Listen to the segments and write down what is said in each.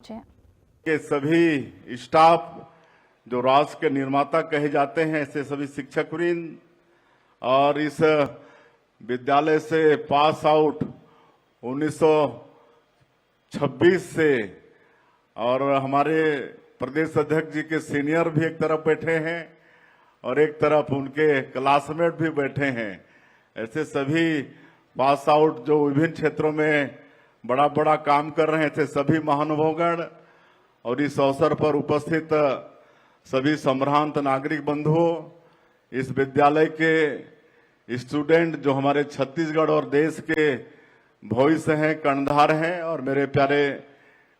के सभी स्टाफ जो राष्ट्र के निर्माता कहे जाते हैं, ऐसे सभी शिक्षकवृंद और इस विद्यालय से पास आउट 1926 से और हमारे प्रदेश अध्यक्ष जी के सीनियर भी एक तरफ बैठे हैं और एक तरफ उनके क्लासमेट भी बैठे हैं। ऐसे सभी पास आउट जो विभिन्न क्षेत्रों में बड़ा बड़ा काम कर रहे थे, सभी महानुभावगण और इस अवसर पर उपस्थित सभी संभ्रांत नागरिक बंधुओं, इस विद्यालय के स्टूडेंट जो हमारे छत्तीसगढ़ और देश के भविष्य हैं, कर्णधार हैं, और मेरे प्यारे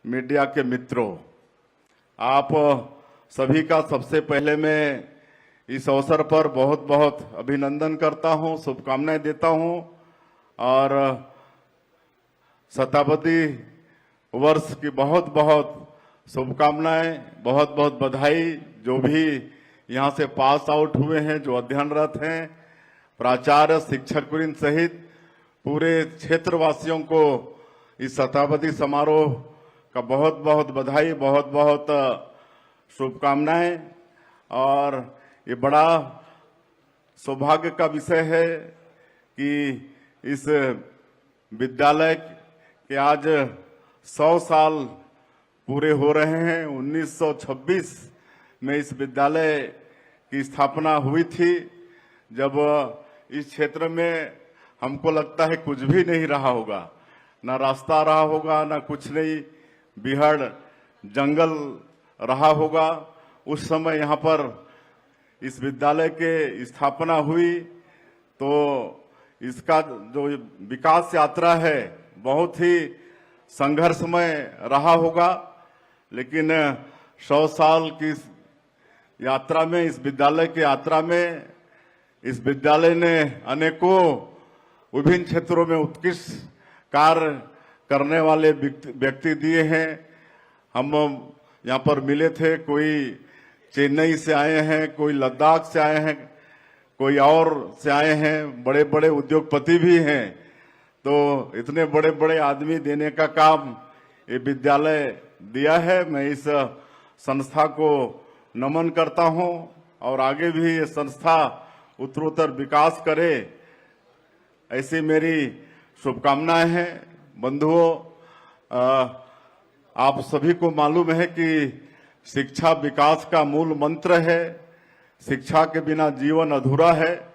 मीडिया के मित्रों, आप सभी का सबसे पहले मैं इस अवसर पर बहुत बहुत अभिनंदन करता हूं, शुभकामनाएं देता हूं और शताब्दी वर्ष की बहुत बहुत शुभकामनाएं, बहुत बहुत बधाई। जो भी यहां से पास आउट हुए हैं, जो अध्ययनरत हैं, प्राचार्य, शिक्षकवृंद सहित पूरे क्षेत्रवासियों को इस शताब्दी समारोह का बहुत बहुत बधाई, बहुत बहुत शुभकामनाएं। और ये बड़ा सौभाग्य का विषय है कि इस विद्यालय के आज 100 साल पूरे हो रहे हैं। 1926 में इस विद्यालय की स्थापना हुई थी, जब इस क्षेत्र में हमको लगता है कुछ भी नहीं रहा होगा, ना रास्ता रहा होगा, ना कुछ नहीं, बिहड़ जंगल रहा होगा। उस समय यहाँ पर इस विद्यालय के स्थापना हुई तो इसका जो विकास यात्रा है बहुत ही संघर्षमय रहा होगा, लेकिन 100 साल की यात्रा में, इस विद्यालय की यात्रा में, इस विद्यालय ने अनेकों विभिन्न क्षेत्रों में उत्कृष्ट कार्य करने वाले व्यक्ति दिए हैं। हम यहाँ पर मिले थे, कोई चेन्नई से आए हैं, कोई लद्दाख से आए हैं, कोई और से आए हैं, बड़े बड़े उद्योगपति भी हैं। तो इतने बड़े बड़े आदमी देने का काम ये विद्यालय दिया है। मैं इस संस्था को नमन करता हूं और आगे भी ये संस्था उत्तरोत्तर विकास करे, ऐसी मेरी शुभकामनाएं हैं। बंधुओं, आप सभी को मालूम है कि शिक्षा विकास का मूल मंत्र है। शिक्षा के बिना जीवन अधूरा है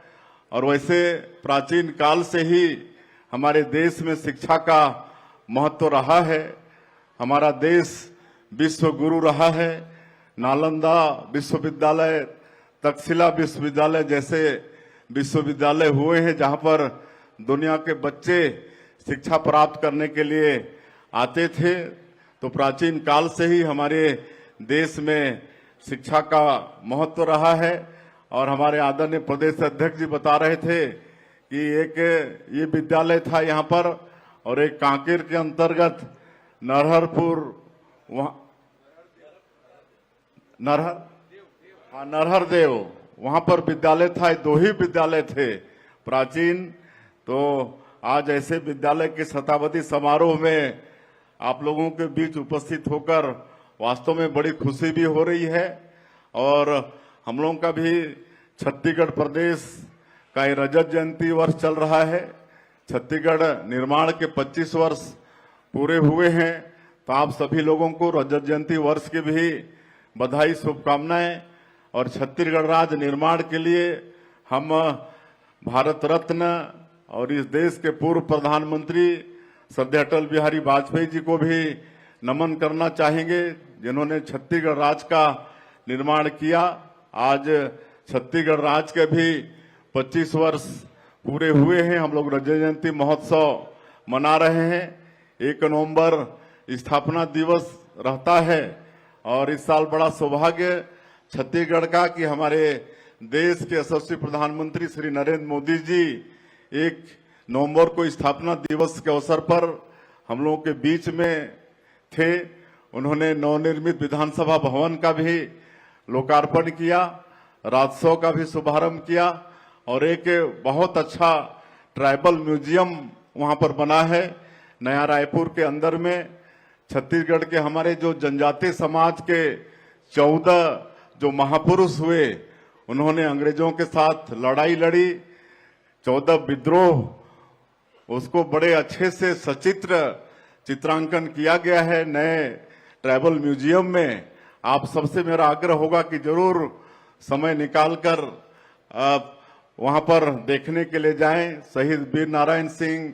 और वैसे प्राचीन काल से ही हमारे देश में शिक्षा का महत्व रहा है। हमारा देश विश्व गुरु रहा है। नालंदा विश्वविद्यालय, तक्षशिला विश्वविद्यालय जैसे विश्वविद्यालय हुए हैं जहां पर दुनिया के बच्चे शिक्षा प्राप्त करने के लिए आते थे। तो प्राचीन काल से ही हमारे देश में शिक्षा का महत्व रहा है। और हमारे आदरणीय प्रदेश अध्यक्ष जी बता रहे थे कि एक ये विद्यालय था यहाँ पर और एक कांकेर के अंतर्गत नरहरपुर, नरहरदेव, वहां पर विद्यालय था। दो ही विद्यालय थे प्राचीन। तो आज ऐसे विद्यालय के शताब्दी समारोह में आप लोगों के बीच उपस्थित होकर वास्तव में बड़ी खुशी भी हो रही है। और हम लोगों का भी छत्तीसगढ़ प्रदेश का ये रजत जयंती वर्ष चल रहा है। छत्तीसगढ़ निर्माण के 25 वर्ष पूरे हुए हैं। तो आप सभी लोगों को रजत जयंती वर्ष की भी बधाई, शुभकामनाएं। और छत्तीसगढ़ राज्य निर्माण के लिए हम भारत रत्न और इस देश के पूर्व प्रधानमंत्री श्रद्धेय अटल बिहारी वाजपेयी जी को भी नमन करना चाहेंगे, जिन्होंने छत्तीसगढ़ राज्य का निर्माण किया। आज छत्तीसगढ़ राज्य के भी 25 वर्ष पूरे हुए हैं। हम लोग रजत जयंती महोत्सव मना रहे हैं। 1 नवंबर स्थापना दिवस रहता है और इस साल बड़ा सौभाग्य छत्तीसगढ़ का कि हमारे देश के यशस्वी प्रधानमंत्री श्री नरेंद्र मोदी जी 1 नवंबर को स्थापना दिवस के अवसर पर हम लोगों के बीच में थे। उन्होंने नवनिर्मित विधानसभा भवन का भी लोकार्पण किया, राज्योत्सव का भी शुभारंभ किया और एक बहुत अच्छा ट्राइबल म्यूजियम वहां पर बना है नया रायपुर के अंदर में, छत्तीसगढ़ के हमारे जो जनजातीय समाज के 14 जो महापुरुष हुए, उन्होंने अंग्रेजों के साथ लड़ाई लड़ी, 14 विद्रोह, उसको बड़े अच्छे से सचित्र चित्रांकन किया गया है नए ट्राइबल म्यूजियम में। आप सबसे मेरा आग्रह होगा कि जरूर समय निकालकर आप वहां पर देखने के लिए जाएं। शहीद वीर नारायण सिंह,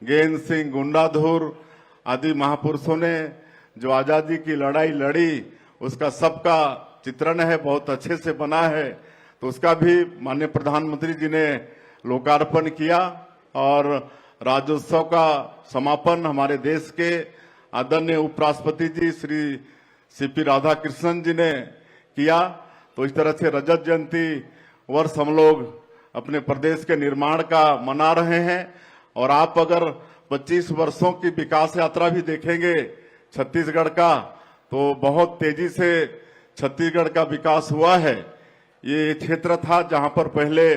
गेंद सिंह, गुंडाधुर आदि महापुरुषों ने जो आजादी की लड़ाई लड़ी, उसका सबका चित्रण है, बहुत अच्छे से बना है। तो उसका भी माननीय प्रधानमंत्री जी ने लोकार्पण किया और राज्योत्सव का समापन हमारे देश के आदरणीय उपराष्ट्रपति जी श्री सीपी राधाकृष्णन जी ने किया। तो इस तरह से रजत जयंती वर्ष हम लोग अपने प्रदेश के निर्माण का मना रहे हैं। और आप अगर 25 वर्षों की विकास यात्रा भी देखेंगे छत्तीसगढ़ का, तो बहुत तेजी से छत्तीसगढ़ का विकास हुआ है। ये क्षेत्र था जहां पर पहले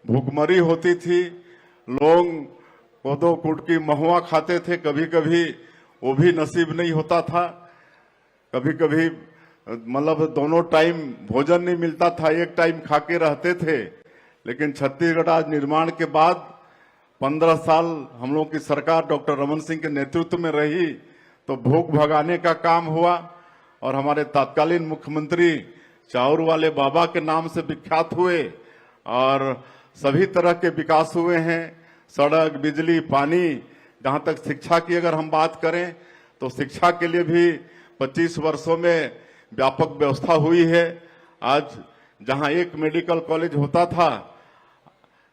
भूखमरी होती थी, लोग कोदो कुटकी महुआ खाते थे, कभी कभी वो भी नसीब नहीं होता था, कभी कभी मतलब दोनों टाइम भोजन नहीं मिलता था, एक टाइम खा के रहते थे। लेकिन छत्तीसगढ़ आज निर्माण के बाद 15 साल हम लोग की सरकार डॉक्टर रमन सिंह के नेतृत्व में रही, तो भूख भगाने का काम हुआ। और हमारे तत्कालीन मुख्यमंत्री चाउर वाले बाबा के नाम से विख्यात हुए और सभी तरह के विकास हुए हैं, सड़क, बिजली, पानी। जहां तक शिक्षा की अगर हम बात करें तो शिक्षा के लिए भी 25 वर्षों में व्यापक व्यवस्था हुई है। आज जहां एक मेडिकल कॉलेज होता था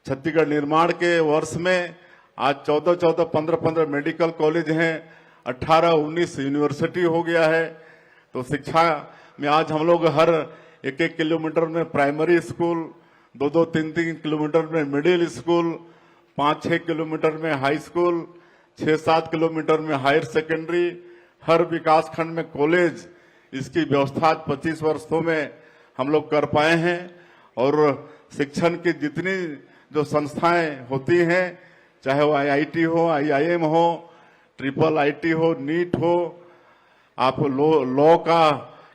छत्तीसगढ़ निर्माण के वर्ष में, आज 14-14, 15-15 मेडिकल कॉलेज हैं, 18-19 यूनिवर्सिटी हो गया है। तो शिक्षा में आज हम लोग हर 1-1 किलोमीटर में प्राइमरी स्कूल, 2-2, 3-3 किलोमीटर में मिडिल स्कूल, 5-6 किलोमीटर में हाई स्कूल, 6-7 किलोमीटर में हायर सेकेंडरी, हर विकास खंड में कॉलेज, इसकी व्यवस्था 25 वर्षों में हम लोग कर पाए हैं। और शिक्षण की जितनी जो संस्थाएं होती हैं, चाहे वो IIT हो, IIM हो, ट्रिपल IT हो, नीट हो, आप लॉ का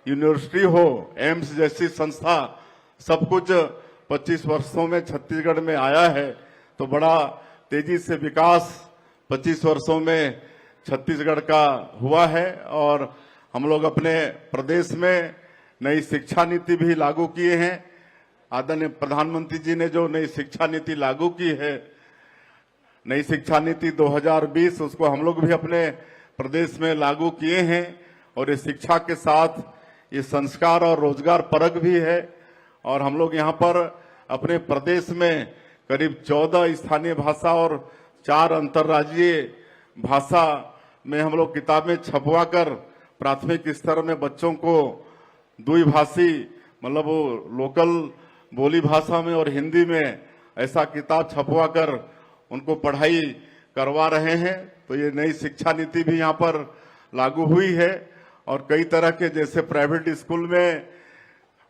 यूनिवर्सिटी हो, एम्स जैसी संस्था, सब कुछ 25 वर्षों में छत्तीसगढ़ में आया है। तो बड़ा तेजी से विकास 25 वर्षों में छत्तीसगढ़ का हुआ है। और हम लोग अपने प्रदेश में नई शिक्षा नीति भी लागू किए हैं। आदरणीय प्रधानमंत्री जी ने जो नई शिक्षा नीति लागू की है, नई शिक्षा नीति 2020, उसको हम लोग भी अपने प्रदेश में लागू किए हैं। और ये शिक्षा के साथ ये संस्कार और रोजगार परक भी है। और हम लोग यहाँ पर अपने प्रदेश में करीब 14 स्थानीय भाषा और 4 अंतर्राज्यीय भाषा में हम लोग किताबें छपवा कर प्राथमिक स्तर में बच्चों को द्विभाषी, मतलब वो लोकल बोली भाषा में और हिंदी में ऐसा किताब छपवा कर उनको पढ़ाई करवा रहे हैं। तो ये नई शिक्षा नीति भी यहाँ पर लागू हुई है। और कई तरह के जैसे प्राइवेट स्कूल में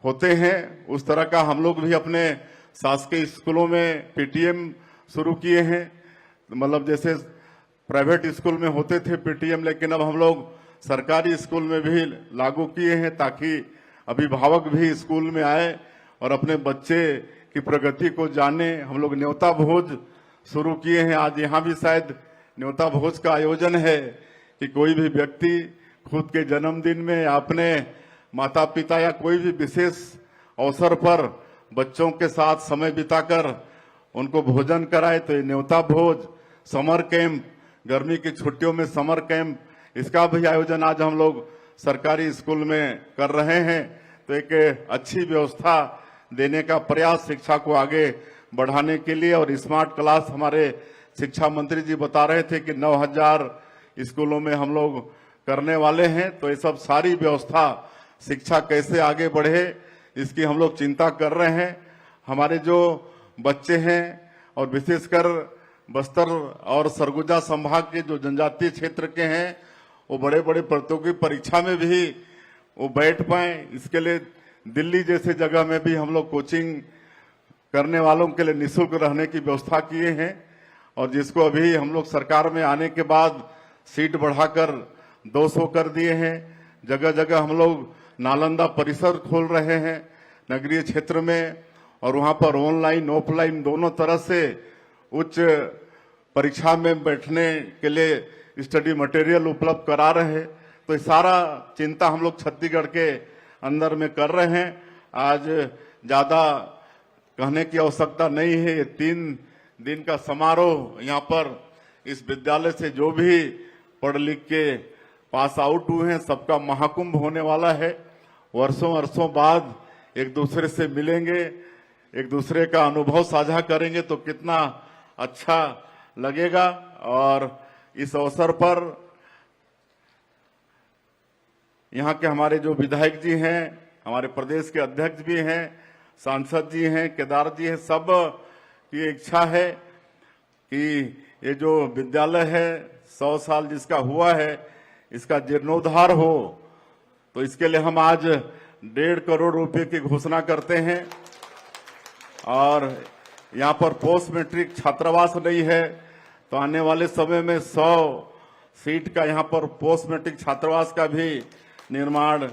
होते हैं, उस तरह का हम लोग भी अपने शासकीय स्कूलों में PTM शुरू किए हैं। मतलब जैसे प्राइवेट स्कूल में होते थे PTM, लेकिन अब हम लोग सरकारी स्कूल में भी लागू किए हैं, ताकि अभिभावक भी स्कूल में आए और अपने बच्चे की प्रगति को जाने। हम लोग न्योता भोज शुरू किए हैं। आज यहाँ भी शायद न्योता भोज का आयोजन है कि कोई भी व्यक्ति खुद के जन्मदिन में या अपने माता पिता या कोई भी विशेष अवसर पर बच्चों के साथ समय बिताकर उनको भोजन कराए। तो ये न्योता भोज, समर कैंप, गर्मी की छुट्टियों में समर कैंप, इसका भी आयोजन आज हम लोग सरकारी स्कूल में कर रहे हैं। तो एक अच्छी व्यवस्था देने का प्रयास शिक्षा को आगे बढ़ाने के लिए। और स्मार्ट क्लास हमारे शिक्षा मंत्री जी बता रहे थे कि 9000 स्कूलों में हम लोग करने वाले हैं। तो ये सब सारी व्यवस्था शिक्षा कैसे आगे बढ़े, इसकी हम लोग चिंता कर रहे हैं। हमारे जो बच्चे हैं और विशेषकर बस्तर और सरगुजा संभाग के जो जनजातीय क्षेत्र के हैं, वो बड़े बड़े प्रतियोगी परीक्षा में भी वो बैठ पाए, इसके लिए दिल्ली जैसे जगह में भी हम लोग कोचिंग करने वालों के लिए निःशुल्क रहने की व्यवस्था किए हैं। और जिसको अभी हम लोग सरकार में आने के बाद सीट बढ़ाकर 200 कर दिए हैं। जगह जगह हम लोग नालंदा परिसर खोल रहे हैं नगरीय क्षेत्र में, और वहां पर ऑनलाइन ऑफलाइन दोनों तरह से उच्च परीक्षा में बैठने के लिए स्टडी मटेरियल उपलब्ध करा रहे हैं। तो ये सारा चिंता हम लोग छत्तीसगढ़ के अंदर में कर रहे हैं। आज ज्यादा कहने की आवश्यकता नहीं है। ये 3 दिन का समारोह यहाँ पर इस विद्यालय से जो भी पढ़ लिख के पास आउट हुए हैं सबका महाकुंभ होने वाला है। वर्षों वर्षों बाद एक दूसरे से मिलेंगे, एक दूसरे का अनुभव साझा करेंगे तो कितना अच्छा लगेगा। और इस अवसर पर यहाँ के हमारे जो विधायक जी हैं, हमारे प्रदेश के अध्यक्ष भी हैं, सांसद जी हैं, केदार जी हैं, सब की इच्छा है कि ये जो विद्यालय है 100 साल जिसका हुआ है इसका जीर्णोद्धार हो। तो इसके लिए हम आज 1.5 करोड़ रुपए की घोषणा करते हैं। और यहाँ पर पोस्ट मैट्रिक छात्रावास नहीं है तो आने वाले समय में 100 सीट का यहाँ पर पोस्ट मैट्रिक छात्रावास का भी निर्माण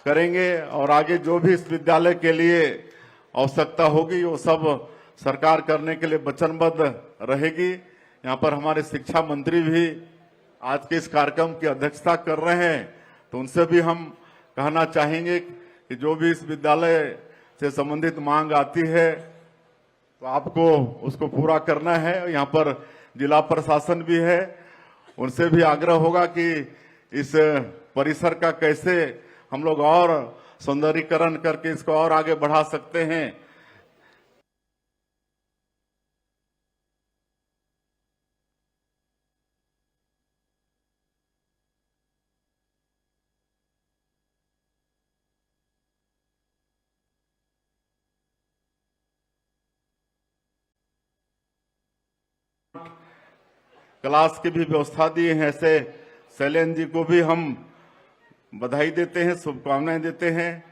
करेंगे। और आगे जो भी इस विद्यालय के लिए आवश्यकता होगी वो सब सरकार करने के लिए वचनबद्ध रहेगी। यहाँ पर हमारे शिक्षा मंत्री भी आज के इस कार्यक्रम की अध्यक्षता कर रहे हैं, तो उनसे भी हम कहना चाहेंगे कि जो भी इस विद्यालय से संबंधित मांग आती है तो आपको उसको पूरा करना है। यहाँ पर जिला प्रशासन भी है, उनसे भी आग्रह होगा कि इस परिसर का कैसे हम लोग और सौंदर्यीकरण करके इसको और आगे बढ़ा सकते हैं। क्लास की भी व्यवस्था दी है। ऐसे शैलेंद्र जी को भी हम बधाई देते हैं, शुभकामनाएं देते हैं।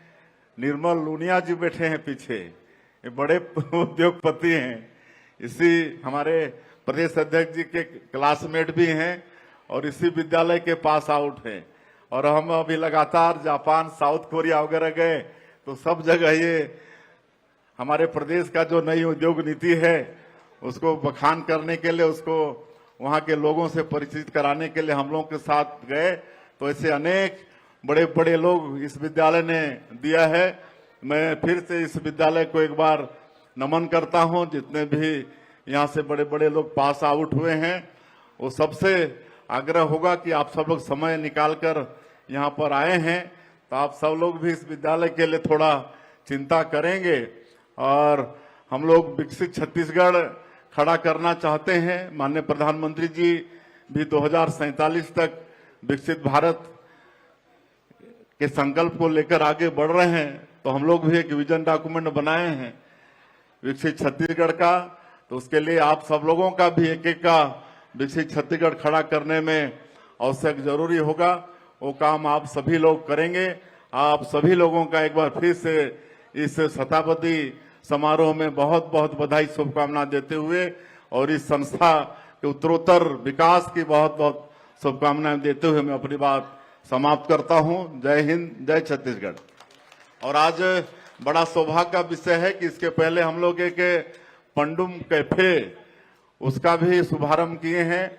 निर्मल लूनिया जी बैठे हैं पीछे, ये बड़े उद्योगपति हैं, इसी हमारे प्रदेश अध्यक्ष जी के क्लासमेट भी हैं और इसी विद्यालय के पास आउट हैं। और हम अभी लगातार जापान, साउथ कोरिया वगैरह गए तो सब जगह ये हमारे प्रदेश का जो नई उद्योग नीति है उसको बखान करने के लिए, उसको वहां के लोगों से परिचित कराने के लिए हम लोगों के साथ गए। तो ऐसे अनेक बड़े बड़े लोग इस विद्यालय ने दिया है। मैं फिर से इस विद्यालय को एक बार नमन करता हूं। जितने भी यहाँ से बड़े बड़े लोग पास आउट हुए हैं वो सबसे आग्रह होगा कि आप सब लोग समय निकालकर यहाँ पर आए हैं तो आप सब लोग भी इस विद्यालय के लिए थोड़ा चिंता करेंगे। और हम लोग विकसित छत्तीसगढ़ खड़ा करना चाहते हैं। माननीय प्रधानमंत्री जी भी 2047 तक विकसित भारत के संकल्प को लेकर आगे बढ़ रहे हैं, तो हम लोग भी एक विजन डॉक्यूमेंट बनाए हैं विकसित छत्तीसगढ़ का। तो उसके लिए आप सब लोगों का भी एक एक का विकसित छत्तीसगढ़ खड़ा करने में आवश्यक जरूरी होगा। वो काम आप सभी लोग करेंगे। आप सभी लोगों का एक बार फिर से इस शताब्दी समारोह में बहुत बहुत बधाई शुभकामना देते हुए और इस संस्था के उत्तरोत्तर विकास की बहुत बहुत शुभकामनाएं देते हुए मैं अपनी बात समाप्त करता हूं। जय हिंद, जय छत्तीसगढ़। और आज बड़ा सौभाग्य का विषय है कि इसके पहले हम लोग एक पंडुम कैफे उसका भी शुभारंभ किए हैं।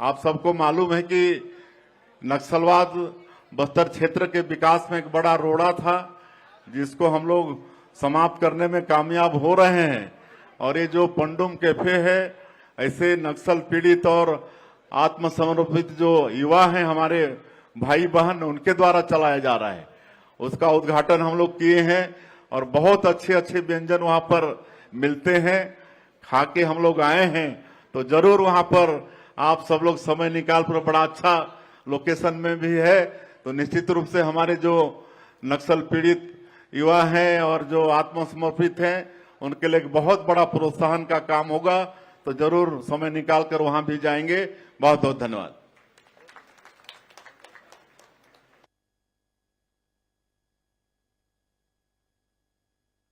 आप सबको मालूम है कि नक्सलवाद बस्तर क्षेत्र के विकास में एक बड़ा रोड़ा था जिसको हम लोग समाप्त करने में कामयाब हो रहे हैं। और ये जो पंडुम कैफे है ऐसे नक्सल पीड़ित और आत्मसमर्पित जो युवा हैं हमारे भाई बहन उनके द्वारा चलाया जा रहा है। उसका उद्घाटन हम लोग किए हैं और बहुत अच्छे अच्छे व्यंजन वहां पर मिलते हैं। खा के हम लोग आए हैं तो जरूर वहां पर आप सब लोग समय निकाल कर, बड़ा अच्छा लोकेशन में भी है, तो निश्चित रूप से हमारे जो नक्सल पीड़ित युवा हैं और जो आत्मसमर्पित हैं उनके लिए एक बहुत बड़ा प्रोत्साहन का काम होगा। तो जरूर समय निकाल कर वहां भी जाएंगे। बहुत बहुत धन्यवाद।